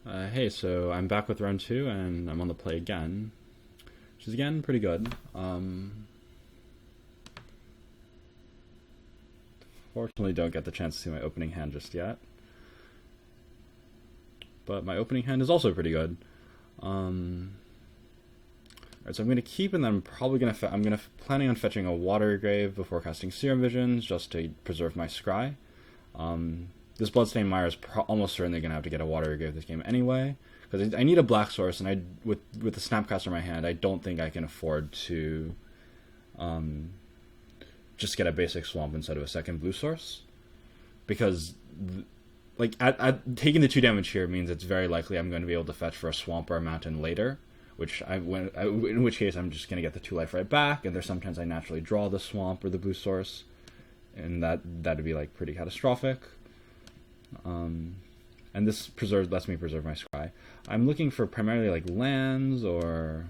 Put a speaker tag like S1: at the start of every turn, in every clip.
S1: Hey, so I'm back with round two, and I'm on the play again, which is again pretty good. Fortunately, don't get the chance to see my opening hand just yet, but my opening hand is also pretty good. Alright, so I'm gonna keep, and then I'm probably gonna planning on fetching a Water Grave before casting Serum Visions, just to preserve my scry. This Bloodstained Mire is almost certainly going to have to get a Water Grave this game anyway, because I need a black source, and with the Snapcaster in my hand, I don't think I can afford to just get a basic swamp instead of a second blue source, because taking the 2 damage here means it's very likely I'm going to be able to fetch for a swamp or a mountain later, in which case I'm just going to get the 2 life right back, and there's sometimes I naturally draw the swamp or the blue source, and that'd be like pretty catastrophic. And this lets me preserve my scry. I'm looking for primarily like lands or...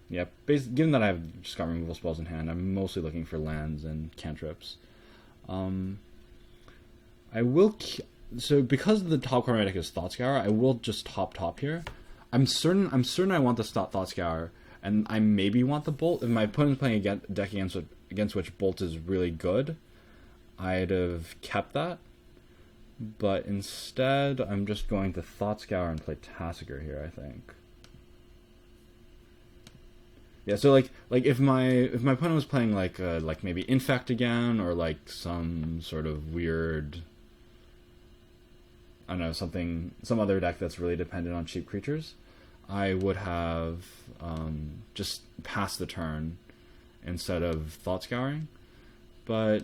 S1: Yeah, given that I've just got removal spells in hand, I'm mostly looking for lands and cantrips. I will... So because the top card is Thought Scour, I will just top here. I'm certain I want the Thought Scour, and I maybe want the Bolt. If my opponent's playing a deck against which Bolt is really good, I'd have kept that. But instead, I'm just going to Thought Scour and play Tassiger here, I think. Yeah, so like if my opponent was playing like maybe Infect again, or like some sort of weird, I don't know, some other deck that's really dependent on cheap creatures, I would have just passed the turn instead of Thought Scouring. But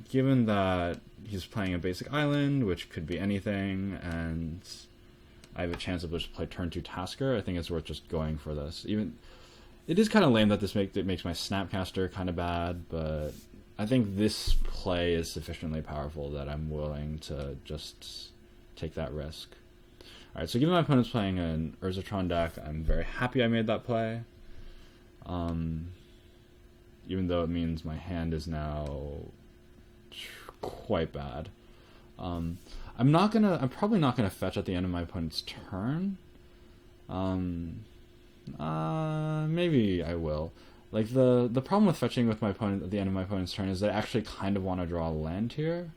S1: given that he's playing a basic island, which could be anything, and I have a chance of just play turn 2 Tasker, I think it's worth just going for this. Even it is kind of lame that it makes my Snapcaster kind of bad, but I think this play is sufficiently powerful that I'm willing to just take that risk. Alright, so given my opponent's playing an Urzatron deck, I'm very happy I made that play. Even though it means my hand is now quite bad. I'm probably not gonna fetch at the end of my opponent's turn. Maybe I will. Like the problem with fetching with my opponent at the end of my opponent's turn is that I actually kind of want to draw a land here.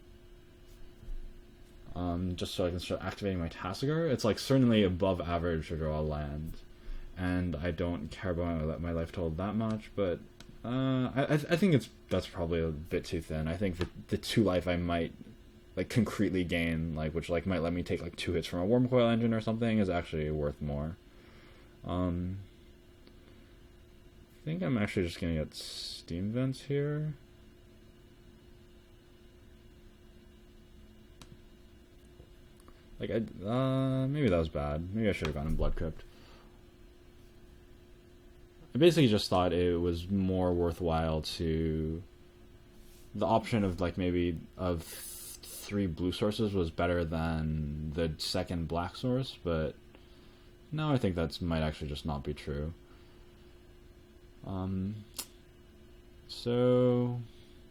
S1: Just so I can start activating my Tassiger. It's like certainly above average to draw a land, and I don't care about my life total that much, but I think that's probably a bit too thin. I think the 2 life I might like concretely gain, like which like might let me take like 2 hits from a Wormcoil Engine or something, is actually worth more. I think I'm actually just gonna get Steam Vents here. Like maybe that was bad. Maybe I should have gone in Blood Crypt. I basically just thought it was more worthwhile to... The option of like maybe of 3 blue sources was better than the second black source, but now I think that might actually just not be true. So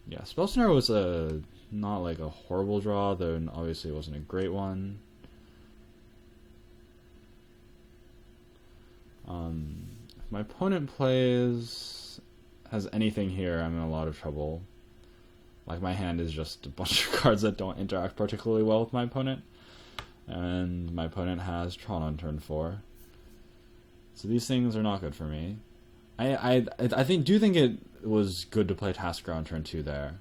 S1: yeah, Spell Snare was not like a horrible draw, though obviously it wasn't a great one. If my opponent has anything here, I'm in a lot of trouble. Like my hand is just a bunch of cards that don't interact particularly well with my opponent, and my opponent has Tron on turn 4. So these things are not good for me. I think it was good to play Tasker on turn 2 there.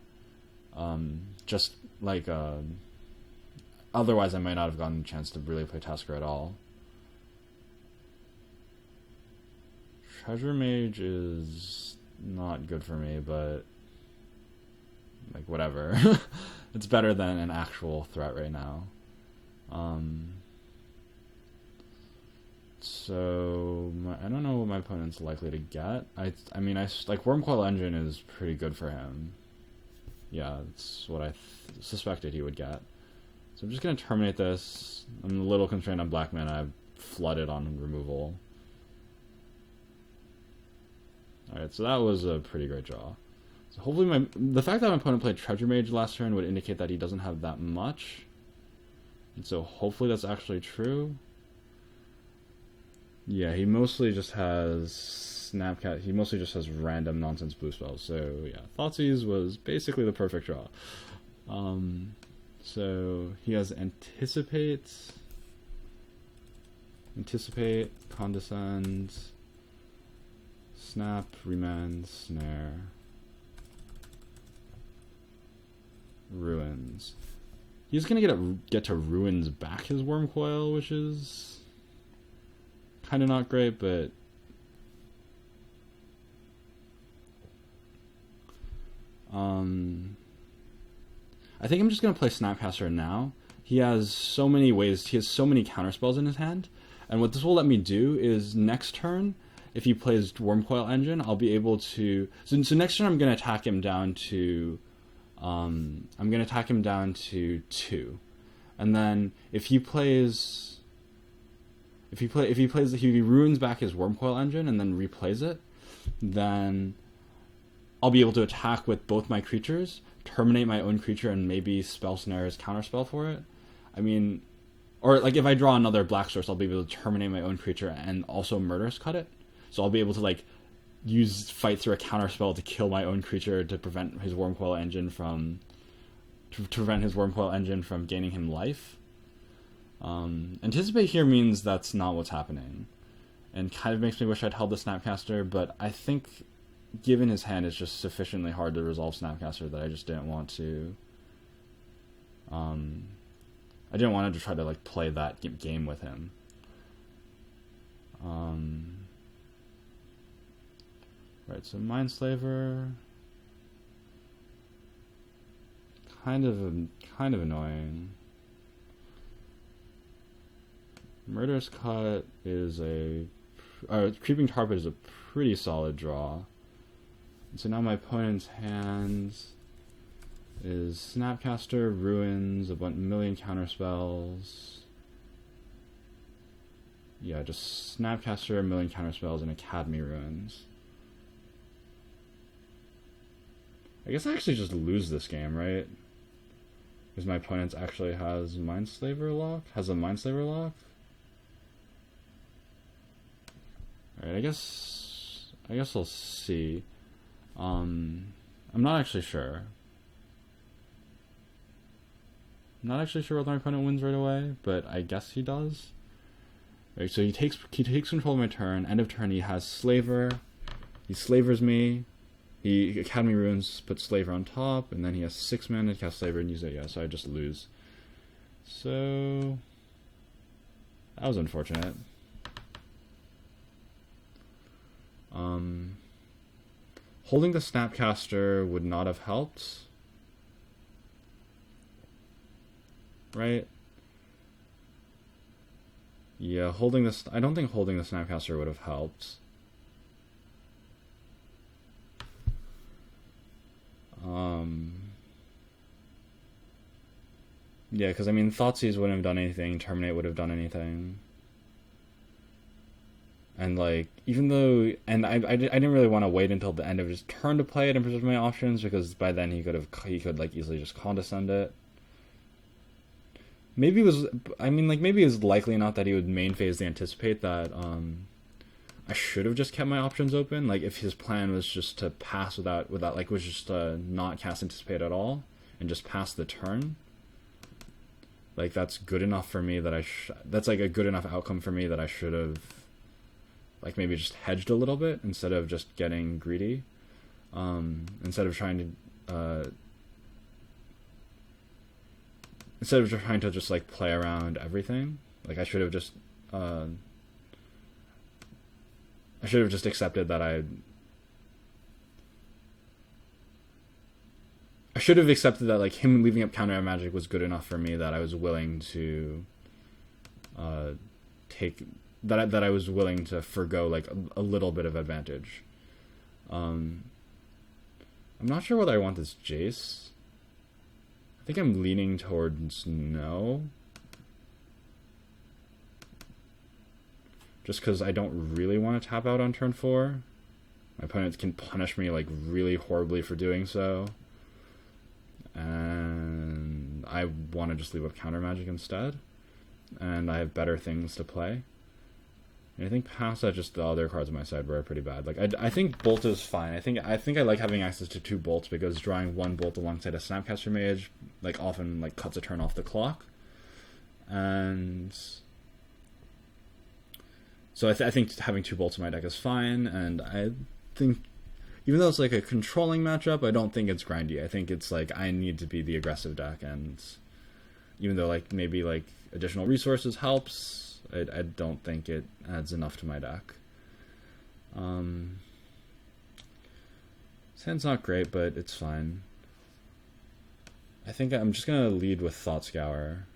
S1: Just like otherwise I might not have gotten a chance to really play Tasker at all. Treasure Mage is not good for me, but like whatever. It's better than an actual threat right now. So I don't know what my opponent's likely to get. I mean like Wormcoil Engine is pretty good for him. Yeah, that's what I suspected he would get. So I'm just gonna terminate this. I'm a little constrained on black mana. I've flooded on removal. Alright, so that was a pretty great draw. So hopefully the fact that my opponent played Treasure Mage last turn would indicate that he doesn't have that much. And so hopefully that's actually true. Yeah, he mostly just has Snapcat. He mostly just has random nonsense blue spells. So yeah, Thoughtseize was basically the perfect draw. So he has Anticipate, Condescend, Snap, Remand, Snare, Ruins. He's gonna get to Ruins back his Worm Coil, which is kind of not great, but I think I'm just gonna play Snapcaster now. He has so many ways. He has so many counterspells in his hand, and what this will let me do is next turn, if he plays Wormcoil Engine, I'll be able to. So next turn I'm gonna attack him down to. I'm gonna attack him down to 2, and then if he ruins back his Wormcoil Engine and then replays it, then I'll be able to attack with both my creatures, terminate my own creature, and maybe spell Snare as counterspell for it. I mean, or like if I draw another black source, I'll be able to terminate my own creature and also Murderous Cut it. So I'll be able to like fight through a counterspell to kill my own creature to prevent his Wormcoil Engine from gaining him life. Anticipate here means that's not what's happening, and kind of makes me wish I'd held the Snapcaster, but I think given his hand, it's just sufficiently hard to resolve Snapcaster that I just didn't want to. I didn't want to try to like play that game with him. Right, so Mindslaver, kind of annoying. Murderous Cut is Creeping Tarpet is a pretty solid draw. So now my opponent's hands is Snapcaster, Ruins, a million counterspells. Yeah, just Snapcaster, a million counterspells, and Academy Ruins. I guess I actually just lose this game, right? Because my opponent actually has a Mindslaver lock. Alright, I guess I'll see. I'm not actually sure. I'm not actually sure whether my opponent wins right away, but I guess he does. Right, so he takes control of my turn. End of turn, he has Slaver. He slavers me. He Academy Ruins, puts Slaver on top, and then he has 6 mana to cast Slaver and use it. Yeah, so I just lose. So that was unfortunate. Holding the Snapcaster would not have helped, right? Yeah, I don't think holding the Snapcaster would have helped. Yeah, because I mean, Thoughtseize wouldn't have done anything, Terminate would have done anything. And like, even though, and I didn't really want to wait until the end of his turn to play it and preserve my options, because by then he could like easily just Condescend it. Maybe it was likely enough that he would main phase the Anticipate that I should have just kept my options open. Like if his plan was just to pass without like was just to not cast Anticipate at all and just pass the turn. Like that's good enough for me that that's like a good enough outcome for me that I should have like maybe just hedged a little bit instead of just getting greedy. Instead of trying to just like play around everything. Like I should have just accepted that I should have accepted that like him leaving up counter magic was good enough for me that I was willing to that I was willing to forgo like a little bit of advantage. I'm not sure whether I want this Jace. I think I'm leaning towards no. Just because I don't really want to tap out on turn 4. My opponent can punish me like really horribly for doing so. And I want to just leave up counter magic instead. And I have better things to play. And I think past that, just the other cards on my side were pretty bad. Like I think Bolt is fine. I think I like having access to 2 bolts because drawing 1 bolt alongside a Snapcaster Mage like often like cuts a turn off the clock. And so I think having 2 bolts in my deck is fine. And I think even though it's like a controlling matchup, I don't think it's grindy. I think it's like I need to be the aggressive deck, and even though like maybe like additional resources helps, I don't think it adds enough to my deck. This hand's not great, but it's fine. I think I'm just gonna lead with Thought Scour,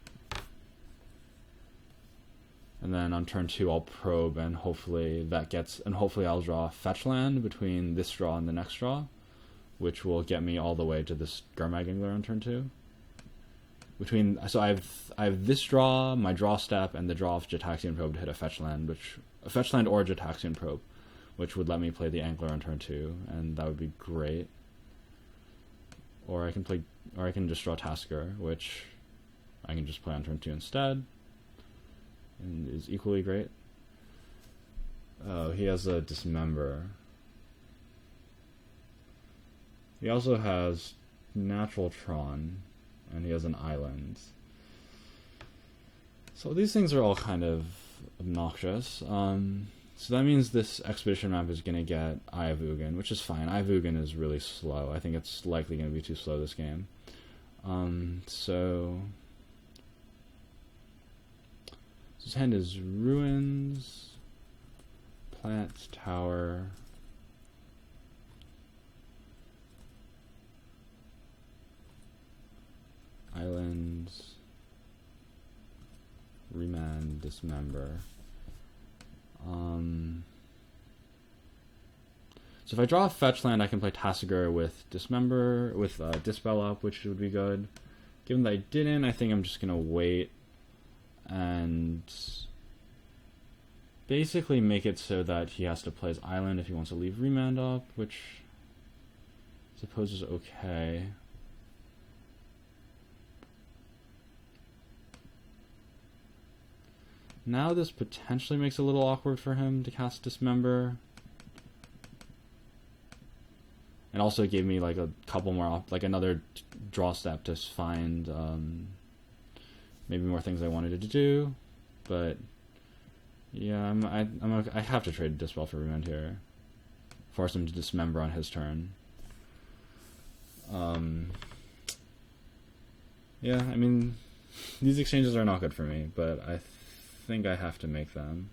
S1: and then on turn 2 I'll probe, and hopefully I'll draw a fetch land between this draw and the next draw, which will get me all the way to this Gurmag Angler on turn 2. So I have this draw, my draw step, and the draw of Jataxian Probe to hit a fetch land or a Jataxian Probe, which would let me play the Angler on turn 2, and that would be great. Or I can just draw Tasker, which I can just play on turn 2 instead, and is equally great. Oh, he has a Dismember. He also has Natural Tron, and he has an island. So these things are all kind of obnoxious. So that means this expedition map is going to get Eye of Ugin, which is fine. Eye of Ugin is really slow. I think it's likely going to be too slow this game. So this hand is Ruins, Plant, Tower, Islands, Remand, Dismember. So if I draw a fetch land, I can play Tassiger with Dismember, with Dispel up, which would be good. Given that I didn't, I think I'm just gonna wait and basically make it so that he has to play his island if he wants to leave Remand up, which I suppose is okay. Now this potentially makes it a little awkward for him to cast Dismember. And also gave me like a couple more, like another draw step to find maybe more things I wanted to do. But yeah, I have to trade Dispel for Remand here. Force him to Dismember on his turn. Yeah, I mean, these exchanges are not good for me, but I think I have to make them.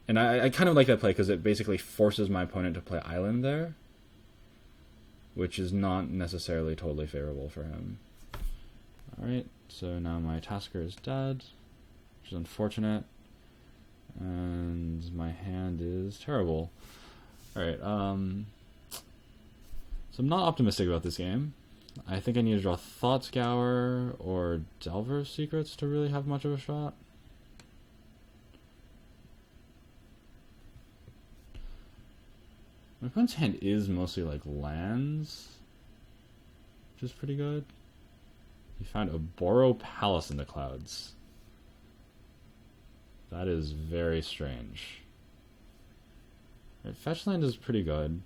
S1: And I kind of like that play because it basically forces my opponent to play island there, which is not necessarily totally favorable for him. Alright, so now my Tasker is dead, which is unfortunate, and my hand is terrible. Alright, so I'm not optimistic about this game. I think I need to draw Thought Scour or Delver's Secrets to really have much of a shot. My opponent's hand is mostly like lands, which is pretty good. He found a Boro Palace in the clouds. That is very strange. Right, fetch land is pretty good.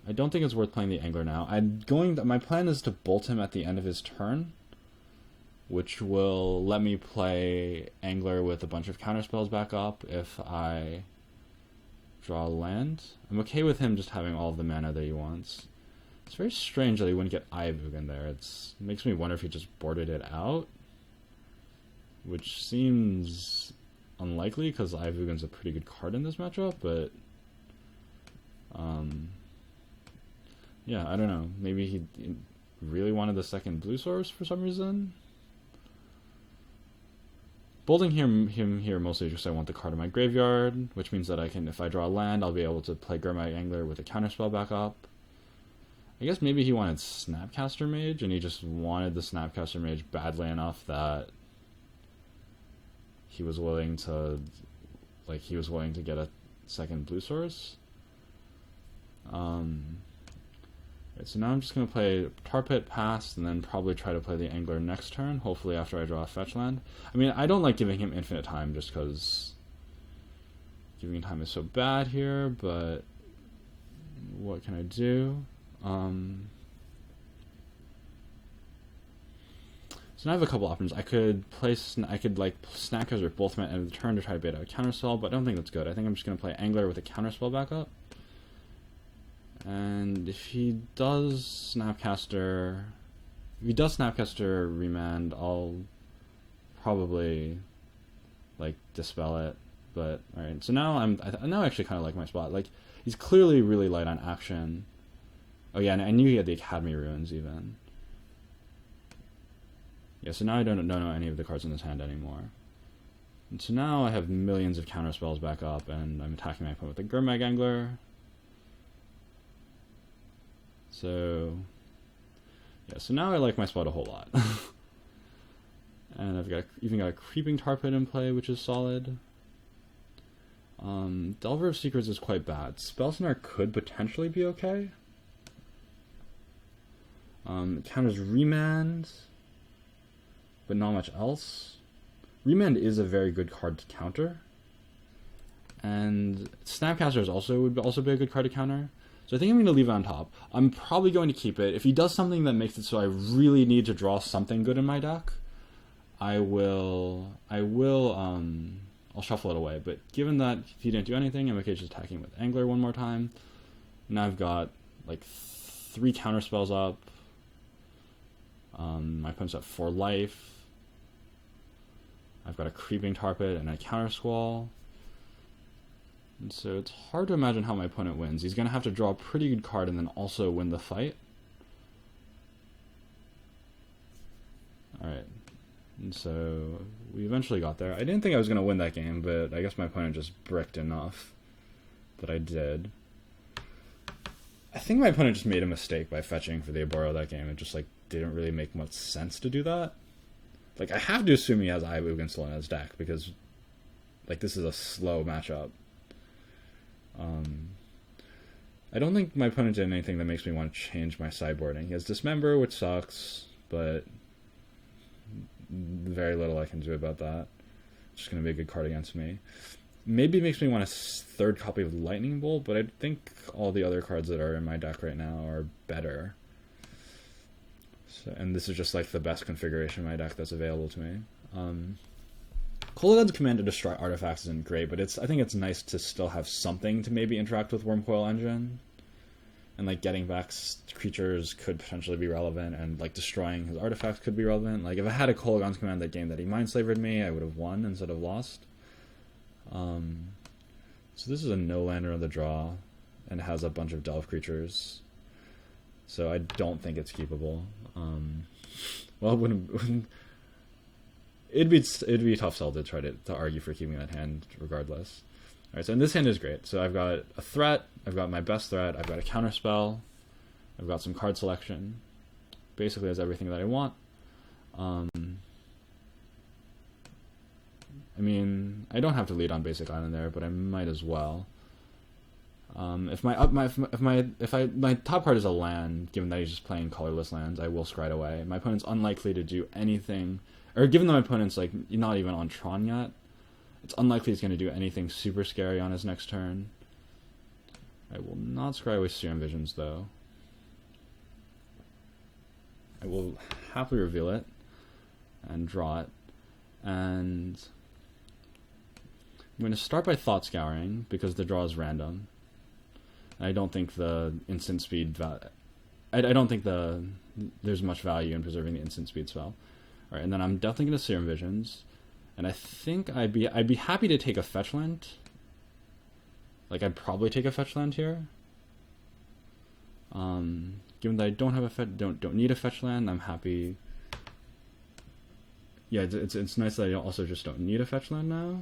S1: I don't think it's worth playing the Angler now. My plan is to bolt him at the end of his turn, which will let me play Angler with a bunch of counterspells back up if I draw a land. I'm okay with him just having all of the mana that he wants. It's very strange that he wouldn't get Eye of Ugin there. It makes me wonder if he just boarded it out, which seems unlikely because Eye of Ugin's a pretty good card in this matchup, but yeah, I don't know. Maybe he really wanted the second blue source for some reason. Bolding him here mostly just I want the card in my graveyard, which means that I can, if I draw a land, I'll be able to play Gurmag Angler with a counterspell back up. I guess maybe he wanted Snapcaster Mage, and he just wanted the Snapcaster Mage badly enough that he was willing to get a second blue source. Right, so now I'm just going to play Tar Pit, pass, and then probably try to play the Angler next turn, hopefully after I draw a fetch land. I mean, I don't like giving him infinite time just because giving time is so bad here, but what can I do? So now I have a couple options. I could like Snack Hazard both at the end of the turn to try to bait out a counterspell, but I don't think that's good. I think I'm just going to play Angler with a counterspell backup. And if he does Snapcaster Remand, I'll probably like dispel it. But alright, so now I actually kind of like my spot. Like, he's clearly really light on action. Oh yeah, and I knew he had the Academy Ruins even. Yeah, so now I don't know any of the cards in this hand anymore. And so now I have millions of counter spells back up, and I'm attacking my opponent with the Gurmag Angler. So yeah, so now I like my spot a whole lot. And I've even got a Creeping Tar Pit in play, which is solid. Delver of Secrets is quite bad. Spellsnare could potentially be okay. It counters Remand, but not much else. Remand is a very good card to counter, and Snapcaster would also be a good card to counter. So I think I'm going to leave it on top. I'm probably going to keep it. If he does something that makes it so I really need to draw something good in my deck, I'll shuffle it away. But given that he didn't do anything, I'm okay just attacking with Angler one more time. Now I've got like 3 counter spells up. My opponent's at 4 life. I've got a Creeping Tar Pit and a Counter Squall. And so it's hard to imagine how my opponent wins. He's going to have to draw a pretty good card and then also win the fight. Alright. And so we eventually got there. I didn't think I was going to win that game, but I guess my opponent just bricked enough that I did. I think my opponent just made a mistake by fetching for the Aboro that game. It just like didn't really make much sense to do that. Like, I have to assume he has Aiwu Ginsel in his deck because like this is a slow matchup. I don't think my opponent did anything that makes me want to change my sideboarding. He has Dismember, which sucks, but very little I can do about that. It's just going to be a good card against me. Maybe it makes me want a 3rd copy of Lightning Bolt, but I think all the other cards that are in my deck right now are better. So, and this is just like the best configuration of my deck that's available to me. Kolaghan's Command to Destroy Artifacts isn't great, but I think it's nice to still have something to maybe interact with Wormcoil Engine. And like getting back creatures could potentially be relevant, and like destroying his artifacts could be relevant. Like if I had a Kolaghan's Command that game that he Mindslavered me, I would have won instead of lost. So this is a no-lander on the draw, and has a bunch of Delve creatures. So I don't think it's keepable. Well, it'd be a tough sell to try to argue for keeping that hand regardless. Alright, so this hand is great. So I've got a threat, I've got my best threat, I've got a counter spell, I've got some card selection. Basically has everything that I want. I mean, I don't have to lead on basic island there, but I might as well. If my top card is a land, given that he's just playing colorless lands, I will scry away. My opponent's unlikely to do anything, or given that my opponent's like not even on Tron yet, it's unlikely he's going to do anything super scary on his next turn. I will not scry away Serum Visions though. I will happily reveal it and draw it, and I'm going to start by Thought Scouring because the draw is random. I don't think the instant speed I don't think there's much value in preserving the instant speed spell. All right, and then I'm definitely going to Serum Visions, and I think I'd be happy to take a fetch land. Like I'd probably take a fetch land here. Given that I don't have a don't need a fetch land, I'm happy. Yeah, it's nice that I also just don't need a fetch land now.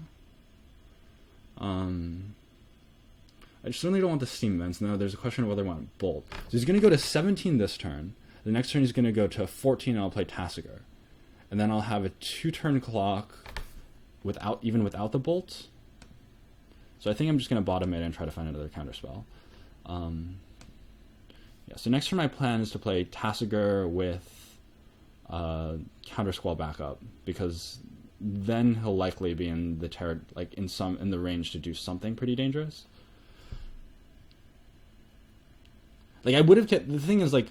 S1: I certainly don't want the Steam Vents. Now there's a question of whether I want Bolt. So he's going to go to 17 this turn. The next turn he's going to go to 14 and I'll play Tassiger. And then I'll have a 2-turn clock without the Bolt. So I think I'm just going to bottom it and try to find another counterspell. Yeah, so next turn my plan is to play Tasigur with Counter Squall backup, because then he'll likely be in the in the range to do something pretty dangerous. Like I would have kept, the thing is that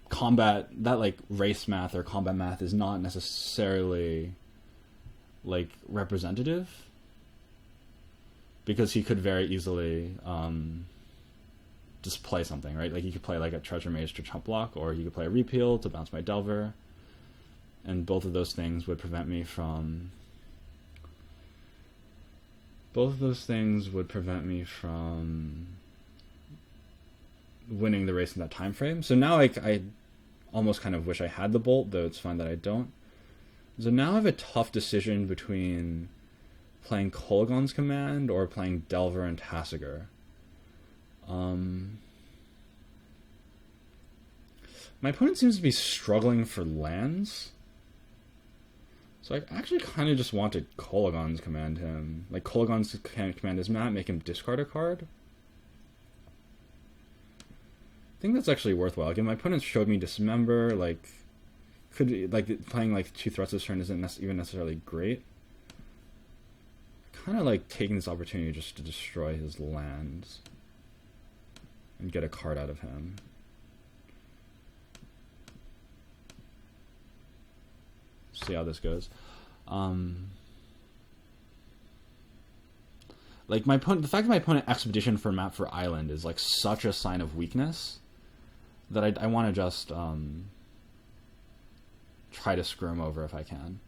S1: combat, that race math or combat math is not necessarily representative, because he could very easily just play something, right? Like he could play a Treasure Mage to chump block, or he could play a Repeal to bounce my Delver, and both of those things would prevent me from winning the race in that time frame. So now I almost kind of wish I had the Bolt, though it's fine that I don't. So now I have a tough decision between playing Kolaghan's Command or playing Delver and Tasigur. My opponent seems to be struggling for lands, so I actually kind of just want to Kolaghan's Command him. Kolaghan's Command his map, make him discard a card. I think that's actually worthwhile. Again, my opponent showed me Dismember. Playing 2 threats this turn isn't even necessarily great. Kind of taking this opportunity just to destroy his lands and get a card out of him. See how this goes. The fact that my opponent Expedition for map for Island is such a sign of weakness that I want to just try to screw him over if I can.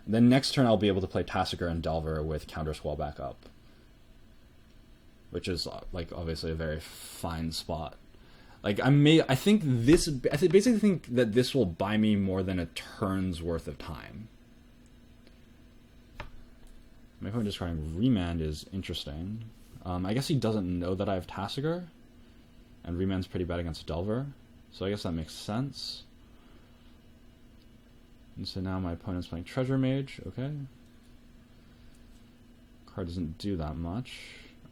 S1: Then next turn I'll be able to play Tasigur and Delver with Counter Squall backup, which is obviously a very fine spot. I basically think that this will buy me more than a turn's worth of time. My opponent discarding Remand is interesting. I guess he doesn't know that I have Tasigur, and Remand's pretty bad against Delver, so I guess that makes sense. And so now my opponent's playing Treasure Mage, okay. Card doesn't do that much.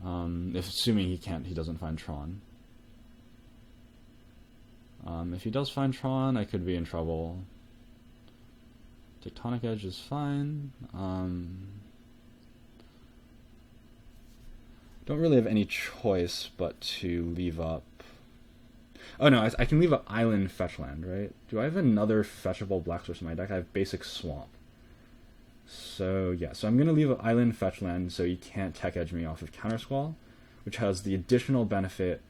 S1: Assuming he doesn't find Tron. If he does find Tron, I could be in trouble. Tectonic Edge is fine. Don't really have any choice but to leave up. Oh no, I can leave up Island fetch land, right? Do I have another fetchable black source in my deck? I have basic Swamp. So yeah, so I'm going to leave up Island fetch land so you can't tech edge me off of Counter Squall, which has the additional benefit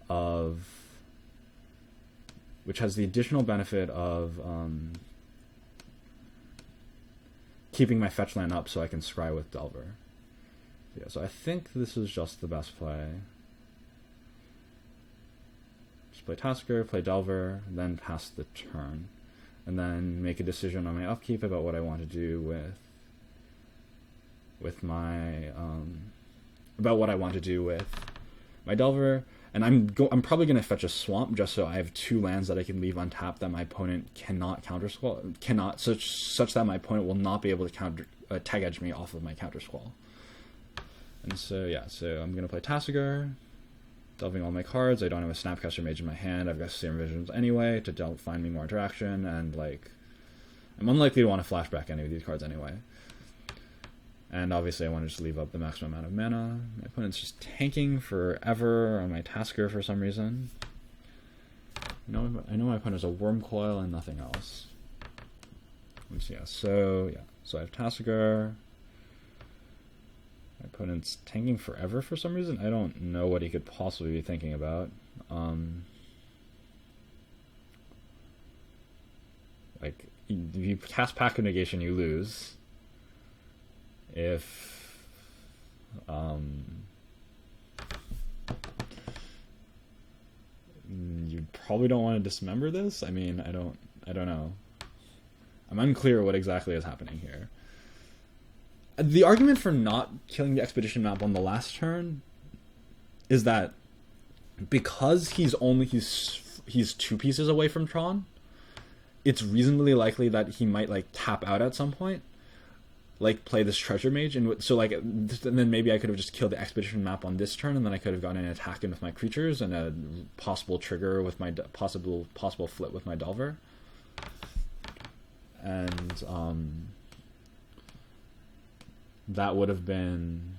S1: of keeping my fetch land up so I can scry with Delver. Yeah, so I think this is just the best play. Just play Tasigur, play Delver, then pass the turn, and then make a decision on my upkeep about what I want to do with my Delver. And I'm probably going to fetch a Swamp just so I have 2 lands that I can leave untapped that my opponent cannot such that my opponent will not be able to tag edge me off of my Counter Squall. And so yeah, so I'm going to play Tasigur, delving all my cards. I don't have a Snapcaster Mage in my hand. I've got Serum Visions anyway to find me more interaction, and I'm unlikely to want to flashback any of these cards anyway. And obviously I want to just leave up the maximum amount of mana. My opponent's just tanking forever on my Tasigur for some reason. I know my opponent has a Worm Coil and nothing else. So I have Tasigur. My opponent's tanking forever for some reason. I don't know what he could possibly be thinking about. If you cast Pact of Negation, you lose. If you probably don't want to dismember this. I mean, I don't know. I'm unclear what exactly is happening here. The argument for not killing the Expedition map on the last turn is that because he's 2 pieces away from Tron, it's reasonably likely that he might tap out at some point. like play this treasure mage, and so like and then maybe I could have just killed the expedition map on this turn, and then I could have gotten an attack in with my creatures and a possible trigger with my possible flip with my Delver, and that would have been.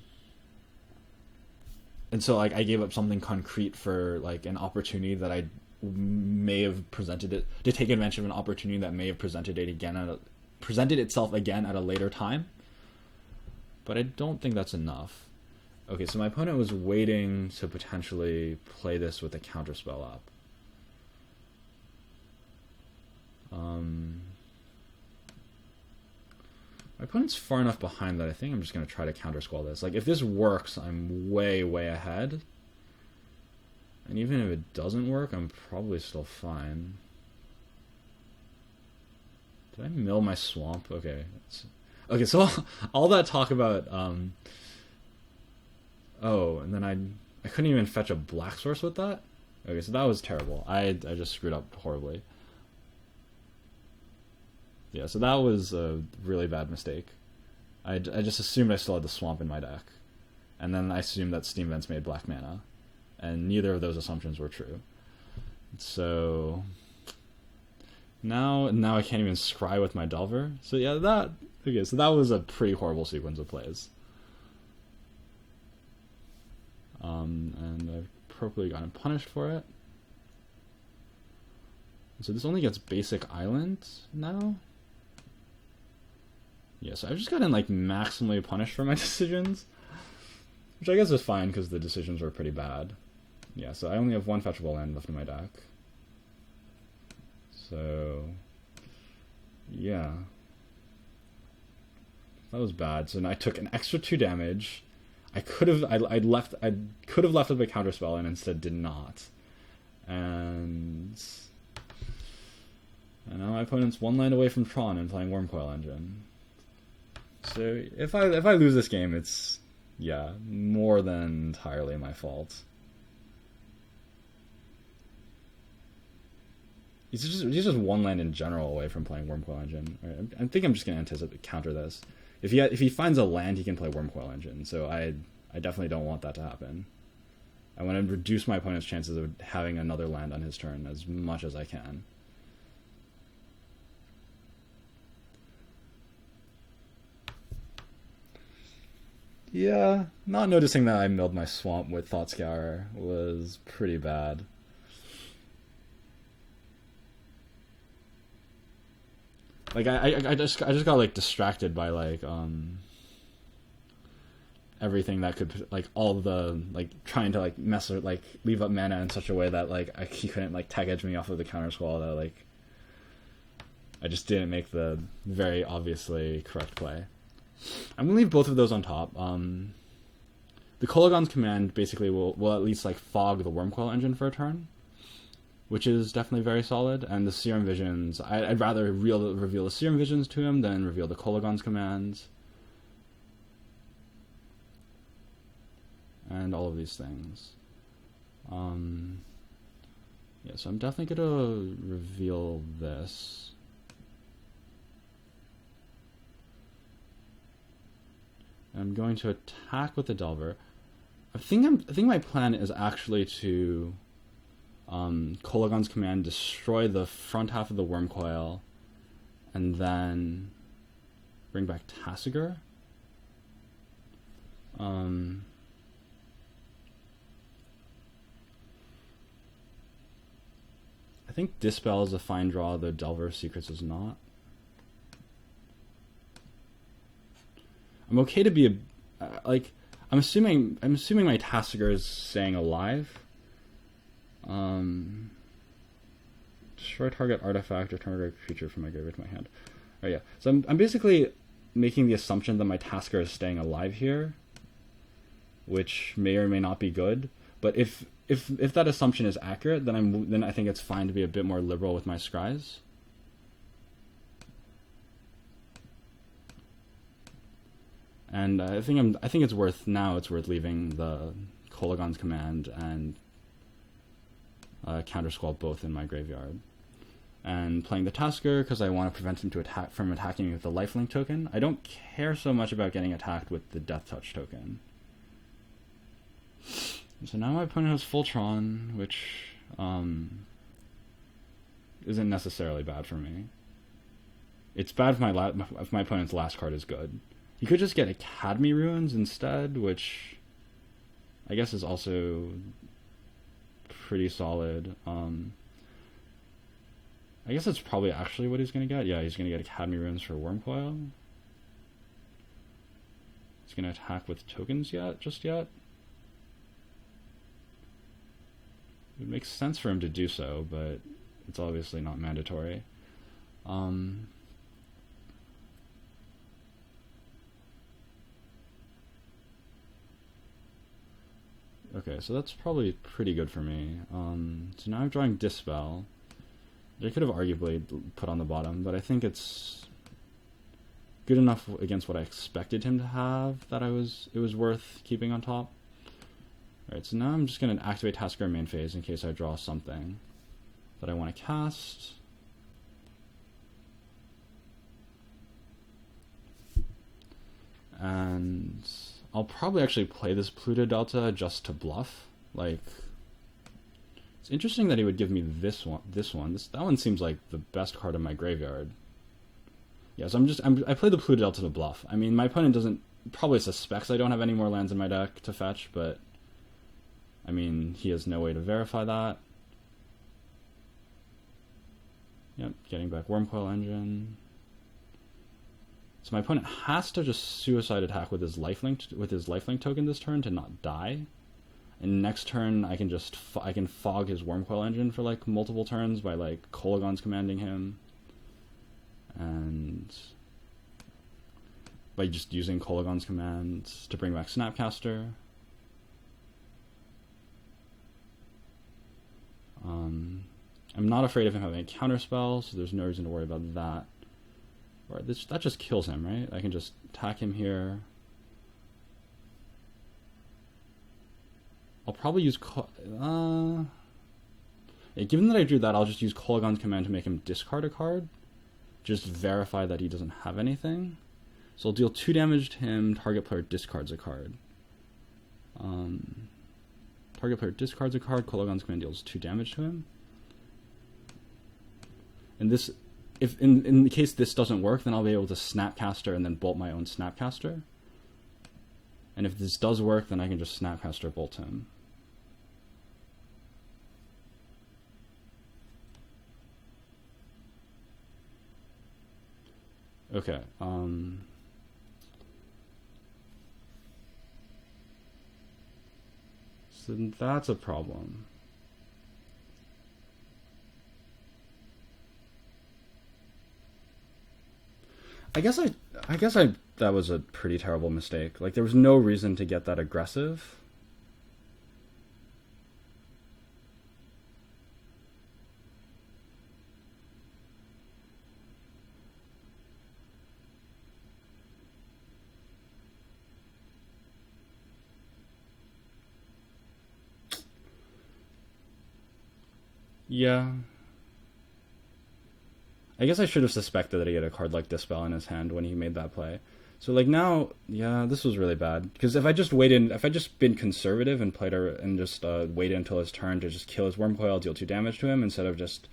S1: And so like I gave up something concrete for like an opportunity that I may have presented it to take advantage of an opportunity that may have presented itself again at a later time. But I don't think that's enough. Okay, so my opponent was waiting to potentially play this with a counterspell up. My opponent's far enough behind that I think I'm just going to try to countersquall this. Like, if this works, I'm way, way ahead. And even if it doesn't work, I'm probably still fine. Did I mill my swamp? Okay. Okay, so all that talk about... oh, and then I couldn't even fetch a black source with that? Okay, so that was terrible. I just screwed up horribly. Yeah, so that was a really bad mistake. I just assumed I still had the swamp in my deck. And then I assumed that Steam Vents made black mana. And neither of those assumptions were true. So now I can't even scry with my Delver. So yeah, so that was a pretty horrible sequence of plays. And I've appropriately gotten punished for it. So this only gets basic island now. Yeah, so I've just gotten like maximally punished for my decisions, which I guess is fine because the decisions were pretty bad. Yeah, so I only have one fetchable land left in my deck. So yeah, that was bad. So I took an extra 2 damage. I could have left with a counterspell and instead did not. And now my opponent's 1 land away from Tron and playing Wormcoil Engine. So if I lose this game, it's more than entirely my fault. He's just 1 land in general away from playing Wormcoil Engine. Right, I think I'm just gonna counter this. If he finds a land, he can play Wormcoil Engine. So I definitely don't want that to happen. I want to reduce my opponent's chances of having another land on his turn as much as I can. Yeah, not noticing that I milled my swamp with Thought Scour was pretty bad. Like I just got like distracted by like everything that could like all the like trying to like mess or like leave up mana in such a way that like he couldn't like tag edge me off of the counter squall. That like I just didn't make the very obviously correct play. I'm gonna leave both of those on top. The Kolagon's command basically will at least like fog the Wormcoil Engine for a turn, which is definitely very solid. And the Serum Visions, I'd rather reveal the Serum Visions to him than reveal the Kolagon's commands. And all of these things. Yeah, so I'm definitely gonna reveal this. I'm going to attack with the Delver. I think my plan is actually to Kolagon's command, destroy the front half of the Wormcoil, and then bring back Tasigur. I think Dispel is a fine draw, though Delver of Secrets is not. I'm okay to be like I'm assuming my Tasigur is staying alive. Destroy target artifact or target creature from my graveyard to my hand. Oh yeah. So I'm basically making the assumption that my Tasigur is staying alive here, which may or may not be good. But if that assumption is accurate, then I think it's fine to be a bit more liberal with my scries. And I think it's worth leaving the Kolagon's command and Countersquall both in my graveyard. and playing the Tasker because I want to prevent him from attacking me with the lifelink token. I don't care so much about getting attacked with the Death Touch token. So now my opponent has Fultron, which isn't necessarily bad for me. It's bad if my opponent's last card is good. He could just get Academy Ruins instead, which I guess is also pretty solid. I guess that's probably actually what he's going to get. Yeah, he's going to get Academy Ruins for Wormcoil. He's going to attack with tokens just yet. It makes sense for him to do so, but it's obviously not mandatory. Okay, so that's probably pretty good for me. So now I'm drawing Dispel. I could have arguably put on the bottom, but I think it's good enough against what I expected him to have that it was worth keeping on top. Alright, so now I'm just going to activate Tasker main phase in case I draw something that I want to cast. And I'll probably actually play this Pluto Delta just to bluff. Like, it's interesting that he would give me this one. That one seems like the best card in my graveyard. Yeah, so I play the Pluto Delta to bluff. I mean, my opponent probably suspects I don't have any more lands in my deck to fetch, but I mean, he has no way to verify that. Yep, getting back Wormcoil Engine. So my opponent has to just suicide attack with his lifelink token this turn to not die. And next turn I can fog his Wormcoil Engine for like multiple turns by like Kolaghan's commanding him. And by just using Kolaghan's command to bring back Snapcaster. I'm not afraid of him having a counterspell, so there's no reason to worry about that. Or that just kills him, right? I can just attack him here. I'll probably use... given that I drew that, I'll just use Kolaghan's command to make him discard a card. Just verify that he doesn't have anything. So I'll deal 2 damage to him, target player discards a card. Target player discards a card, Kolaghan's command deals 2 damage to him. And this, if in the case this doesn't work, then I'll be able to Snapcaster and then bolt my own Snapcaster. And if this does work, then I can just Snapcaster bolt him. Okay, so that's a problem. I guess that was a pretty terrible mistake. Like, there was no reason to get that aggressive. Yeah. I guess I should have suspected that he had a card like Dispel in his hand when he made that play. So like now, yeah, this was really bad. Because if I just been conservative and just waited until his turn to just kill his Wormcoil, deal 2 damage to him, instead of just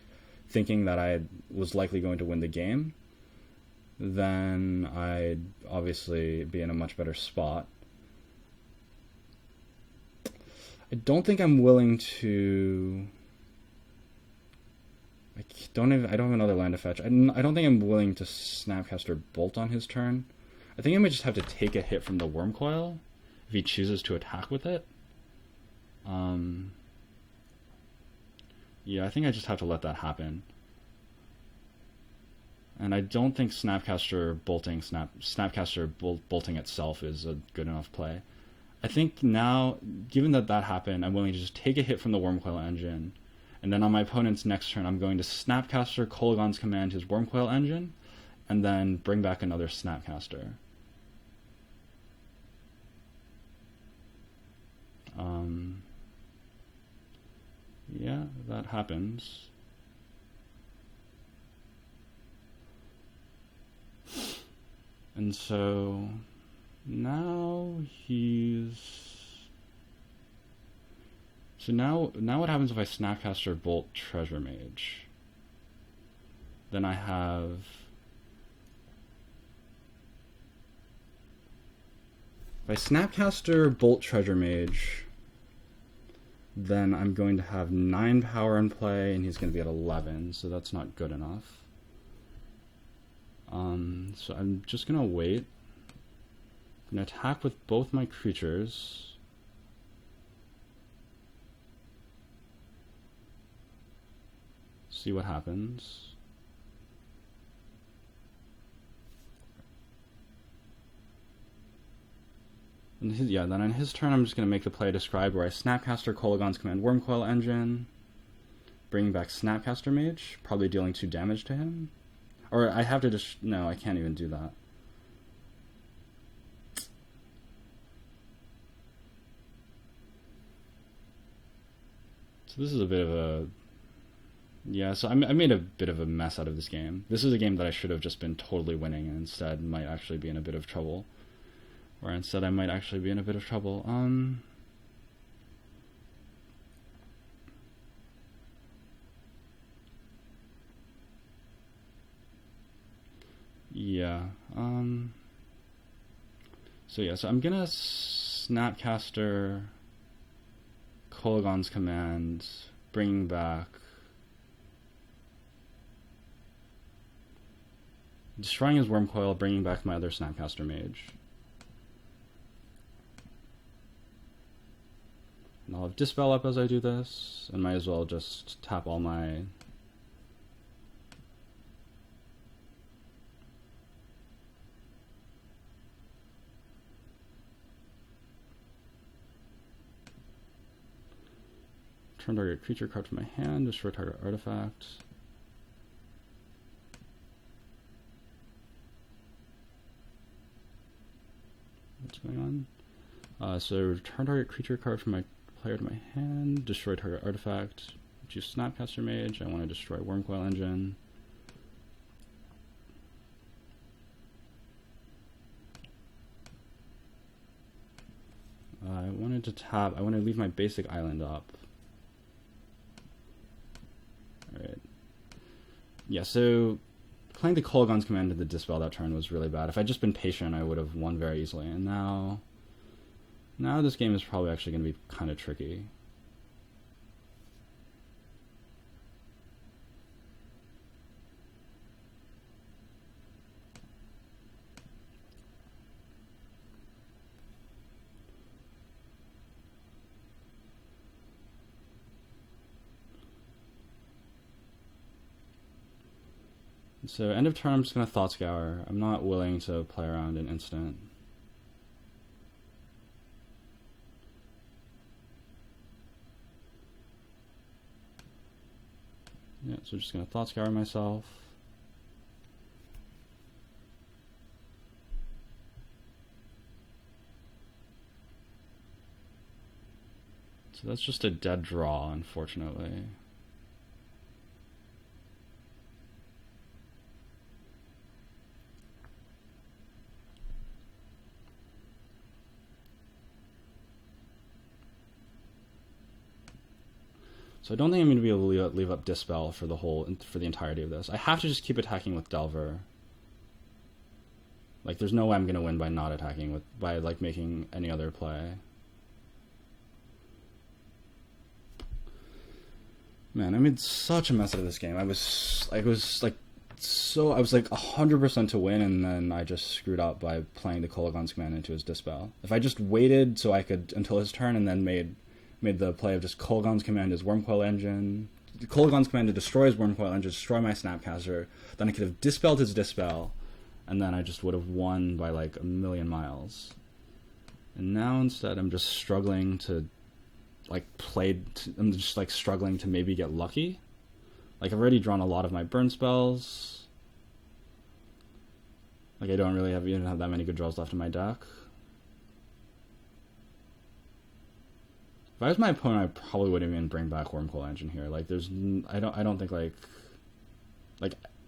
S1: thinking that I was likely going to win the game, then I'd obviously be in a much better spot. I don't think I'm willing to... I don't have another land to fetch. I don't think I'm willing to Snapcaster Bolt on his turn. I think I might just have to take a hit from the Wormcoil if he chooses to attack with it. Yeah, I think I just have to let that happen. And I don't think Snapcaster bolting itself is a good enough play. I think now, given that happened, I'm willing to just take a hit from the Wormcoil Engine. And then on my opponent's next turn, I'm going to Snapcaster Kolaghan's command his Wormcoil Engine, and then bring back another Snapcaster. Yeah, that happens. And so now now what happens if I Snapcaster Bolt Treasure Mage? Then I have... If I Snapcaster Bolt Treasure Mage, then I'm going to have 9 power in play, and he's going to be at 11, so that's not good enough. So I'm just going to wait. I'm going to attack with both my creatures. See what happens. And then on his turn, I'm just going to make the play described, where I Snapcaster Kolaghan's Command Wormcoil Engine, bringing back Snapcaster Mage, probably dealing 2 damage to him. Or I have to just... No, I can't even do that. So this is a bit of a... Yeah, so I made a bit of a mess out of this game. This is a game that I should have just been totally winning, and instead might actually be in a bit of trouble. Or instead I might actually be in a bit of trouble. Yeah. So I'm gonna Snapcaster Kolaghan's Command, bringing back, destroying his Wormcoil, bringing back my other Snapcaster Mage. And I'll have Dispel up as I do this, and might as well just tap all my... Turn target creature card from my hand, destroy target artifact. What's going on? So turn target creature card from my player to my hand, destroy target artifact, choose Snapcaster Mage. I want to destroy Wormcoil Engine. I wanted to tap, I want to leave my basic island up. Alright. Yeah, so playing the Kolaghan's Command to the Dispel that turn was really bad. If I'd just been patient, I would have won very easily. And now this game is probably actually going to be kind of tricky. So end of turn, I'm just going to Thought Scour. I'm not willing to play around an instant. Yeah, so just going to Thought Scour myself. So that's just a dead draw, unfortunately. So I don't think I'm going to be able to leave up Dispel for the entirety of this. I have to just keep attacking with Delver. Like, there's no way I'm going to win by not attacking by like making any other play. Man, I made such a mess out of this game. I was like 100% to win, and then I just screwed up by playing the Kolaghan's Command into his Dispel. If I just waited so I could until his turn and then made the play of just Kolaghan's Command his Wormcoil Engine, Kolaghan's Command to destroy his Wormcoil Engine, destroy my Snapcaster, then I could have Dispelled his Dispel, and then I just would have won by like a million miles. And now instead I'm just struggling to I'm just like struggling to maybe get lucky. Like, I've already drawn a lot of my burn spells. Like, I don't really even have that many good draws left in my deck. If I was my opponent, I probably wouldn't even bring back Wormcoil Engine here. Like, I don't think like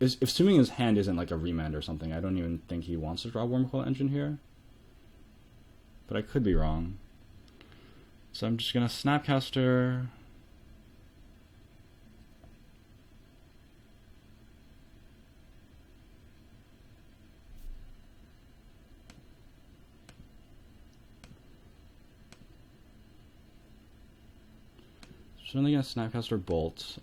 S1: assuming his hand isn't like a remand or something, I don't even think he wants to draw Wormcoil Engine here. But I could be wrong. So I'm just gonna Snapcaster. Certainly gonna Snapcaster Bolt.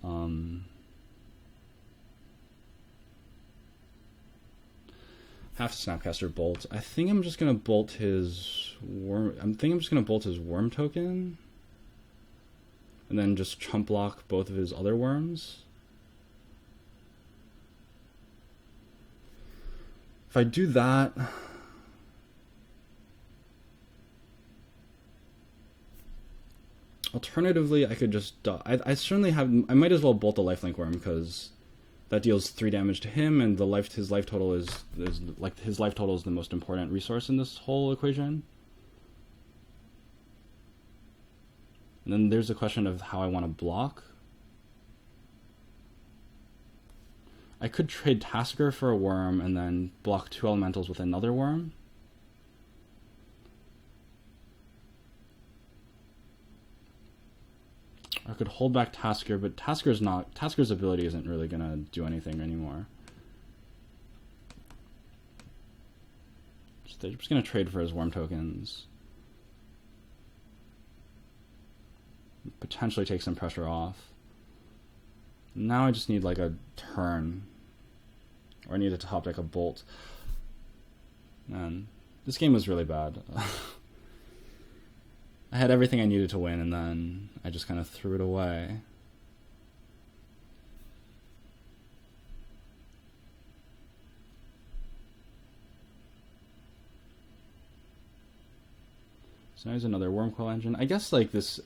S1: Have to Snapcaster Bolt. I think I'm just gonna bolt his worm. I'm just gonna bolt his worm token, and then just chump block both of his other worms. If I do that, alternatively, I could just. I certainly have. I might as well bolt the lifelink worm because that deals 3 damage to him, and his life total is his life total is the most important resource in this whole equation. And then there's the question of how I want to block. I could trade Tasker for a worm and then block 2 elementals with another worm. I could hold back Tasker, but Tasker's ability isn't really gonna do anything anymore. They're just gonna trade for his worm tokens. Potentially take some pressure off. Now I just need like a turn. Or I need to top deck a bolt. Man, this game was really bad. I had everything I needed to win, and then I just kind of threw it away. So now here's another Wormcoil Engine. I guess like this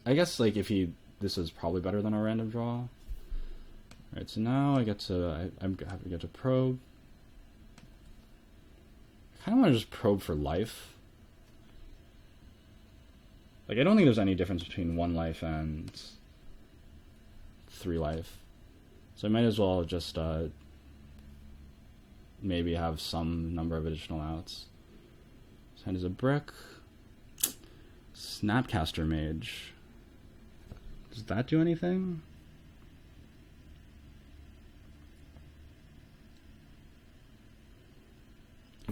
S1: is probably better than a random draw. Alright, so now I get to get to probe. I kinda wanna just probe for life. Like, I don't think there's any difference between 1 life and 3 life. So I might as well just maybe have some number of additional outs. So hand is a brick. Snapcaster Mage. Does that do anything?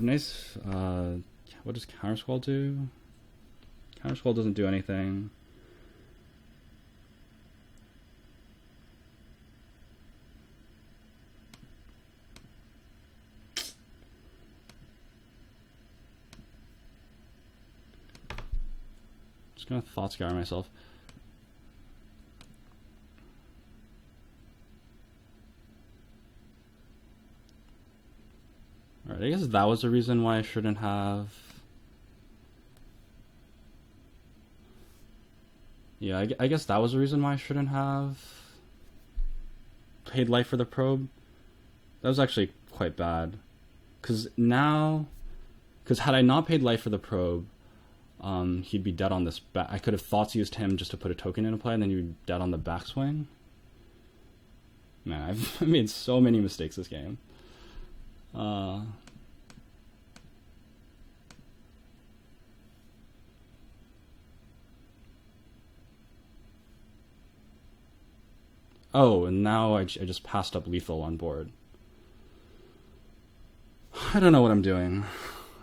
S1: Nice. What does Countersquall do? Countersquall doesn't do anything. Just gonna Thought Scour myself. Alright, I guess that was the reason why I shouldn't have... Yeah, I guess that was the reason why I shouldn't have paid life for the probe. That was actually quite bad. Because had I not paid life for the probe, he'd be dead on this back. I could have Thoughts used him just to put a token into play, and then he'd be dead on the backswing. Man, I've made so many mistakes this game. Oh, and now I just passed up lethal on board. I don't know what I'm doing.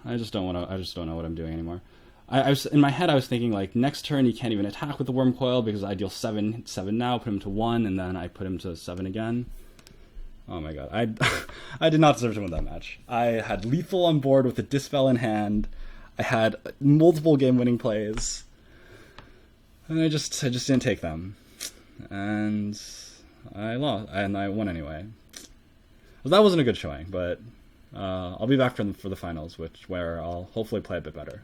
S1: I just don't know what I'm doing anymore. I was in my head. I was thinking like next turn he can't even attack with the Wormcoil because I deal 7 now, put him to 1, and then I put him to 7 again. Oh my god, I did not deserve to win that match. I had lethal on board with a Dispel in hand. I had multiple game-winning plays, and I just didn't take them, and I lost, and I won anyway. Well, that wasn't a good showing, but I'll be back for the finals, where I'll hopefully play a bit better.